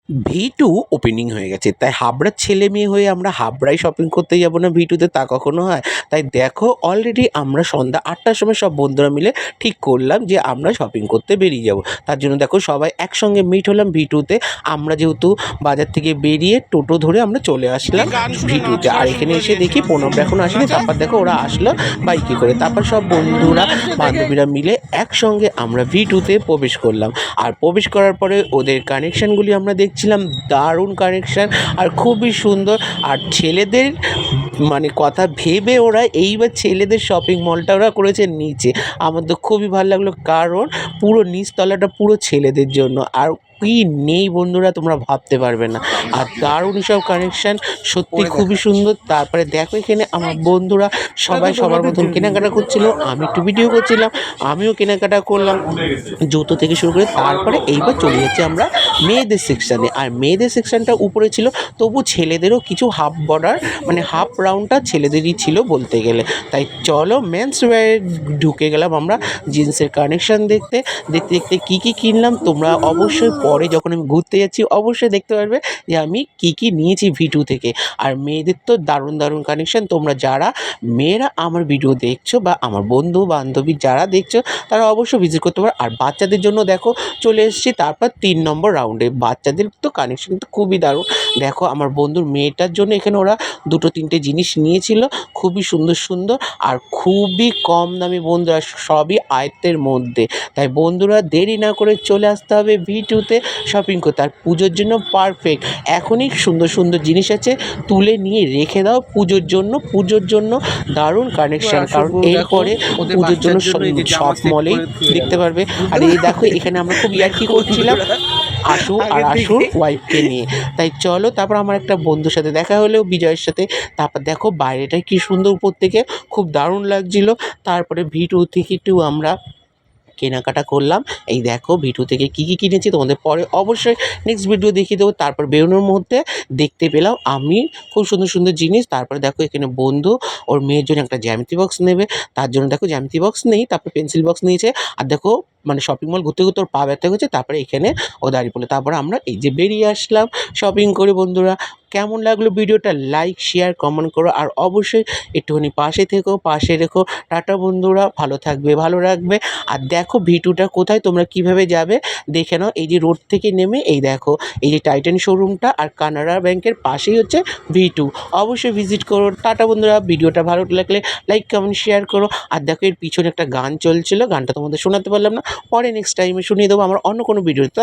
V2 opening হয়ে গেছে, তাই হাবড়ার ছেলে মেয়ে হয়ে আমরা হাবড়ায় শপিং করতে যাব না V2তে, তা কখনো হয়? তাই দেখো অলরেডি আমরা সন্ধ্যা ৮টার সময় সব বন্ধুরা মিলে ঠিক করলাম যে আমরা শপিং করতে বেরিয়ে যাব। তার জন্য দেখো সবাই একসঙ্গে মিট হলাম V2তে। আমরা যেহেতু বাজার থেকে বেরিয়ে টোটো ধরে আমরা চলে আসলাম V2তে, আর এখানে এসে দেখি প্রণবরা এখনো আসেনি। তারপর দেখো ওরা আসলো বাইকে করে, তারপর সব বন্ধুরা বান্ধবীরা মিলে একসঙ্গে আমরা V2তে প্রবেশ করলাম। আর প্রবেশ করার পরে ওদের কানেকশানগুলি আমরা দেখছিলাম, দারুণ কানেকশান আর খুবই সুন্দর। আর ছেলেদের মানে কথা ভেবে ওরা এইবার ছেলেদের শপিং মলটা ওরা করেছে নিচে। আমার তো খুবই ভালো লাগলো, কারণ পুরো নিচতলাটা পুরো ছেলেদের জন্য। আর কি নেই বন্ধুরা তোমরা ভাবতে পারবে না। আর দারুণ সব কানেকশান, সত্যি খুবই সুন্দর। তারপরে দেখো এখানে আমার বন্ধুরা সবাই সবার মতন কেনাকাটা করছিল, আমি একটু ভিডিও করছিলাম, আমিও কেনাকাটা করলাম জুতো থেকে শুরু করে। তারপরে এইবার চলে যাচ্ছি আমরা মেয়েদের সেকশানে। আর মেয়েদের সেকশানটা উপরে ছিল, তবু ছেলেদেরও কিছু হাফ বর্ডার মানে হাফ রাউন্ডটা ছেলেদেরই ছিল বলতে গেলে। তাই চলো মেন্স ওয়্যারে ঢুকে গেলাম আমরা জিন্সের কানেকশান দেখতে। দেখতে দেখতে কী কী কিনলাম তোমরা অবশ্যই পরে যখন আমি ঘুরতে যাচ্ছি অবশ্যই দেখতে পারবে যে আমি কী কী নিয়েছি V2 থেকে। আর মেয়েদের তো দারুণ দারুণ কানেকশান। তোমরা যারা মেয়েরা আমার ভিডিও দেখছো বা আমার বন্ধু বান্ধবী যারা দেখছো তারা অবশ্যই ভিজিট করতে পারো। আর বাচ্চাদের জন্য দেখো চলে এসেছি তারপর ৩ নম্বর রাউন্ডে। বাচ্চাদের তো কানেকশান কিন্তু খুবই দারুণ। দেখো আমার বন্ধুর মেয়েটার জন্য এখানে ওরা ২-৩টে জিনিস নিয়েছিল, খুবই সুন্দর সুন্দর আর খুবই কম দামে বন্ধুরা, সবই আয়ত্তের মধ্যে। তাই বন্ধুরা দেরি না করে চলে আসতে হবে V2তে শপিং করতে। আর পুজোর জন্য পারফেক্ট, এখনই সুন্দর সুন্দর জিনিস আছে, তুলে নিয়ে রেখে দাও পুজোর জন্য। পুজোর জন্য দারুণ কানেকশান, কারণ এরপরে পুজোর জন্য সব মলেই দেখতে পারবে। আর এই দেখো এখানে আমরা খুব ইয়ার্কি করছিলাম আশু আর আশুর ওয়াইফকে নিয়ে। তাই চলো তারপর আমার একটা বন্ধুর সাথে দেখা হলো বিজয়ের সাথে। তারপর দেখো বাইরেটা কি সুন্দর উপর থেকে, খুব দারুণ লাগছিল। তারপরে V2 থেকে একটু আমরা কেনাকাটা করলাম। এই দেখো V2 থেকে কী কী কিনেছি তোমাদের পরে অবশ্যই নেক্সট ভিডিও দেখিয়ে দেবো। তারপর বেরোনোর মধ্যে দেখতে পেলাম আমি খুব সুন্দর সুন্দর জিনিস। তারপরে দেখো এখানে বন্ধু ওর মেয়ের জন্য একটা জ্যামিতি বক্স নেবে, তার জন্য দেখো জ্যামিতি বক্স নেই, তারপর পেন্সিল বক্স নিয়েছে। আর দেখো মানে শপিং মল ঘুরতে ঘুরতে ওর পা ব্যথা হয়েছে, তারপরে এখানে ও দাঁড়িয়ে পড়লো। তারপরে আমরা এই যে বেরিয়ে আসলাম শপিং করে। বন্ধুরা কেমন লাগলো ভিডিওটা লাইক শেয়ার কমেন্ট করো, আর অবশ্যই একটুখানি পাশে থেকো, পাশে রেখো। টাটা বন্ধুরা, ভালো থাকবে ভালো রাখবে। আর দেখো V2টা কোথায়, তোমরা কিভাবে যাবে দেখে নাও। এই যে রোড থেকে নেমে এই দেখো এই যে টাইটান শোরুমটা, আর কানাড়া ব্যাংকের পাশেই হচ্ছে V2। অবশ্যই ভিজিট করো। টাটা বন্ধুরা, ভিডিওটা ভালো লাগলে লাইক কমেন্ট শেয়ার করো। আর দেখো এর পিছনে একটা গান চলছিল, গানটা তোমাদের শোনাতে পারলাম না, পরে নেক্সট টাইমে শুনিয়ে দেবো আমার অন্য কোনো ভিডিওতে।